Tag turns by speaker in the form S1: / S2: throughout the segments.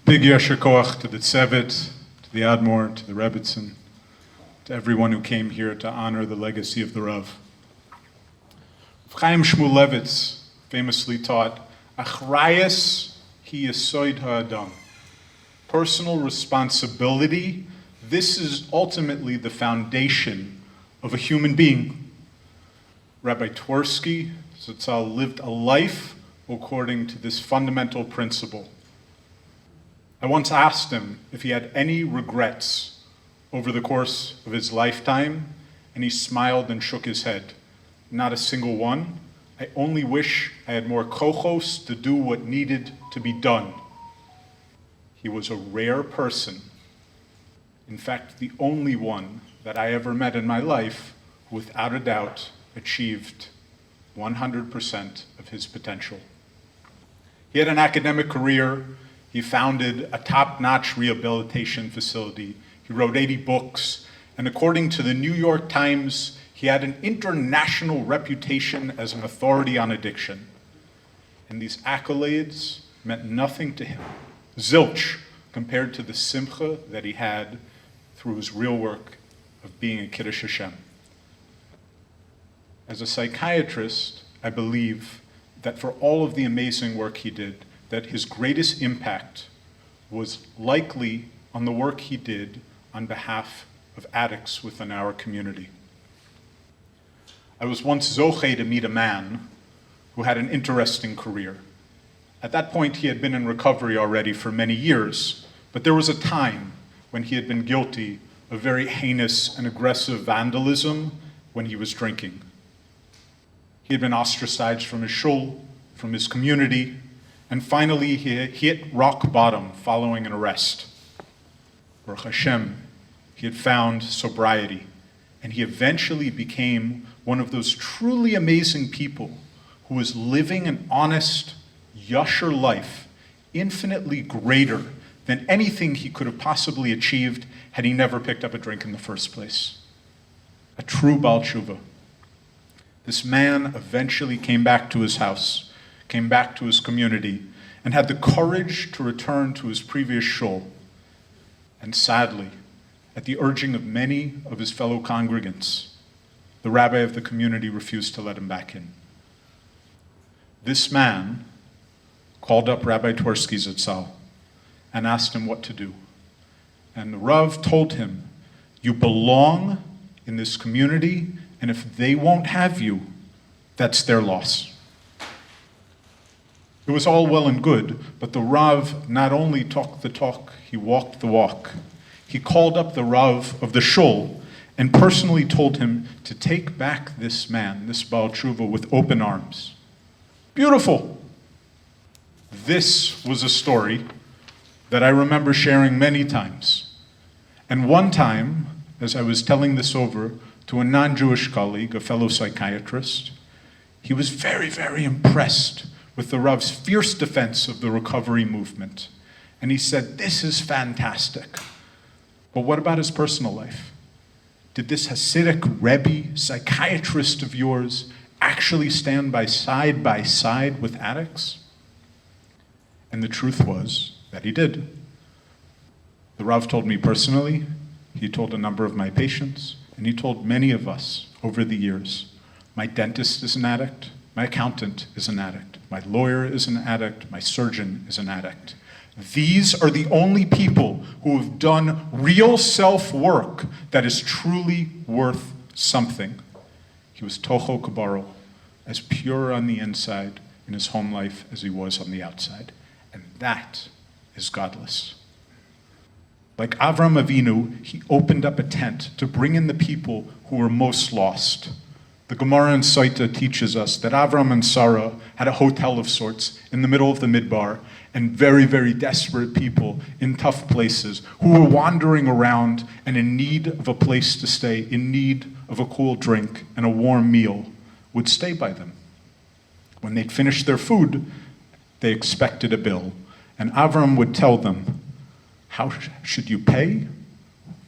S1: Big Yasher Koach to the Tzevet, to the Admor, to the Rebbitzin, to everyone who came here to honor the legacy of the Rav. Chaim Shmulevitz famously taught, Achrayas hi yesod ha'adam. Personal responsibility, this is ultimately the foundation of a human being. Rabbi Twersky Zatzal lived a life according to this fundamental principle. I once asked him if he had any regrets over the course of his lifetime, and he smiled and shook his head. Not a single one. I only wish I had more kochos to do what needed to be done. He was a rare person. In fact, the only one that I ever met in my life who, without a doubt, achieved 100% of his potential. He had an academic career. He founded a top-notch rehabilitation facility. He wrote 80 books, and according to the New York Times, he had an international reputation as an authority on addiction. And these accolades meant nothing to him, zilch, compared to the simcha that he had through his real work of being a Kiddush Hashem. As a psychiatrist, I believe that for all of the amazing work he did, that his greatest impact was likely on the work he did on behalf of addicts within our community. I was once zoche to meet a man who had an interesting career. At that point, he had been in recovery already for many years, but there was a time when he had been guilty of very heinous and aggressive vandalism when he was drinking. He had been ostracized from his shul, from his community, and finally he hit rock bottom following an arrest. Baruch Hashem, he had found sobriety, and he eventually became one of those truly amazing people who was living an honest, yasher life, infinitely greater than anything he could have possibly achieved had he never picked up a drink in the first place. A true Baal Tshuva. This man eventually came back to his house, came back to his community, and had the courage to return to his previous shul. And sadly, at the urging of many of his fellow congregants, the rabbi of the community refused to let him back in. This man called up Rabbi Twersky Zatzal and asked him what to do. And the Rav told him, you belong in this community, and if they won't have you, that's their loss. It was all well and good, but the Rav not only talked the talk, he walked the walk. He called up the Rav of the shul and personally told him to take back this man, this Baal Tshuva, with open arms. Beautiful. This was a story that I remember sharing many times. And one time, as I was telling this over to a non-Jewish colleague, a fellow psychiatrist, he was very, very impressed with the Rav's fierce defense of the recovery movement. And he said, this is fantastic. But what about his personal life? Did this Hasidic Rebbe, psychiatrist of yours, actually stand by side with addicts? And the truth was that he did. The Rav told me personally, he told a number of my patients, and he told many of us over the years. My dentist is an addict, my accountant is an addict, my lawyer is an addict, my surgeon is an addict. These are the only people who have done real self-work that is truly worth something. He was Toho Kabaro, as pure on the inside in his home life as he was on the outside. And that is godless. Like Avram Avinu, he opened up a tent to bring in the people who were most lost. The Gemara in Saita teaches us that Avram and Sarah had a hotel of sorts in the middle of the Midbar, and very, very desperate people in tough places who were wandering around and in need of a place to stay, in need of a cool drink and a warm meal, would stay by them. When they'd finished their food, they expected a bill. And Avram would tell them, how should you pay?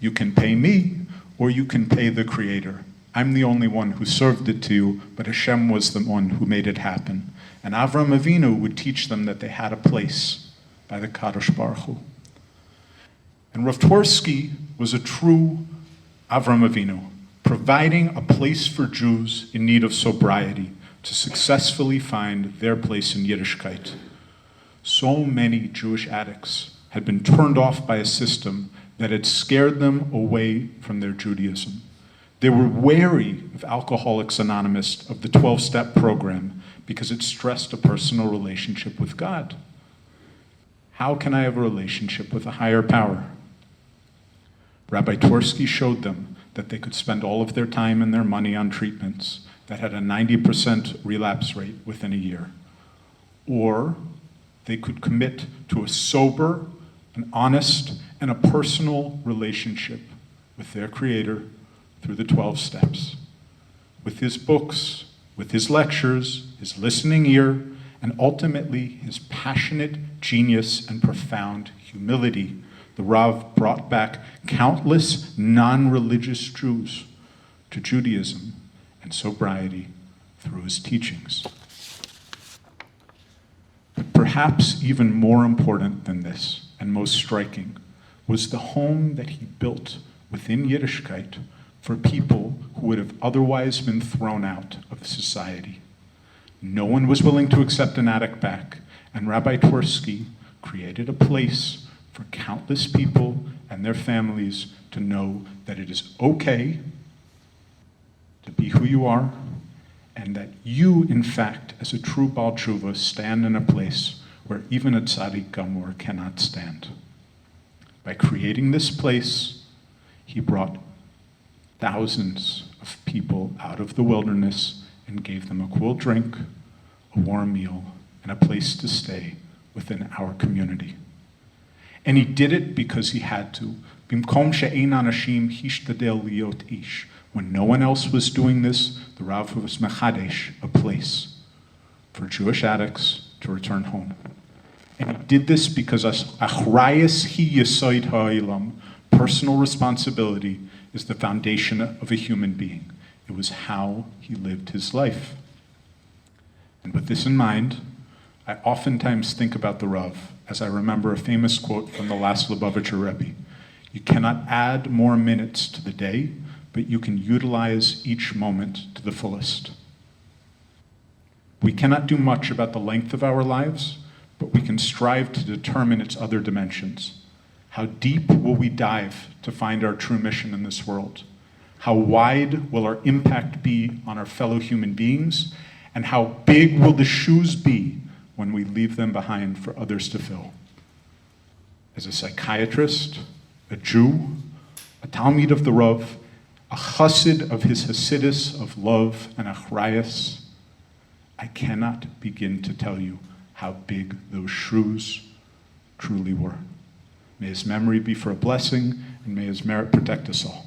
S1: You can pay me, or you can pay the Creator. I'm the only one who served it to you, but Hashem was the one who made it happen. And Avram Avinu would teach them that they had a place by the Kadosh Baruch Hu. And Rav Twersky was a true Avram Avinu, providing a place for Jews in need of sobriety to successfully find their place in Yiddishkeit. So many Jewish addicts had been turned off by a system that had scared them away from their Judaism. They were wary of Alcoholics Anonymous, of the 12-step program, because it stressed a personal relationship with God. How can I have a relationship with a higher power? Rabbi Twersky showed them that they could spend all of their time and their money on treatments that had a 90% relapse rate within a year. Or they could commit to a sober, an honest, and a personal relationship with their Creator through the 12 steps. With his books, with his lectures, his listening ear, and ultimately his passionate genius and profound humility, the Rav brought back countless non-religious Jews to Judaism and sobriety through his teachings. But perhaps even more important than this, and most striking, was the home that he built within Yiddishkeit for people who would have otherwise been thrown out of society. No one was willing to accept an addict back, and Rabbi Twersky created a place for countless people and their families to know that it is okay to be who you are, and that you, in fact, as a true Baal Tshuva, stand in a place where even a tzaddik gamur cannot stand. By creating this place, he brought thousands of people out of the wilderness and gave them a cool drink, a warm meal, and a place to stay within our community. And he did it because he had to. Bimkom she'ein anashim hishtadel liot ish. When no one else was doing this, the Rav was mechadesh, a place for Jewish addicts to return home. And he did this because achrayus hi yesod ha'ilam, personal responsibility, is the foundation of a human being. It was how he lived his life. And with this in mind, I oftentimes think about the Rav as I remember a famous quote from the last Lubavitcher Rebbe. You cannot add more minutes to the day, but you can utilize each moment to the fullest. We cannot do much about the length of our lives, but we can strive to determine its other dimensions. How deep will we dive to find our true mission in this world? How wide will our impact be on our fellow human beings? And how big will the shoes be when we leave them behind for others to fill? As a psychiatrist, a Jew, a Talmid of the Rav, a chassid of his Hasidus of love and achrayus, I cannot begin to tell you how big those shoes truly were. May his memory be for a blessing, and may his merit protect us all.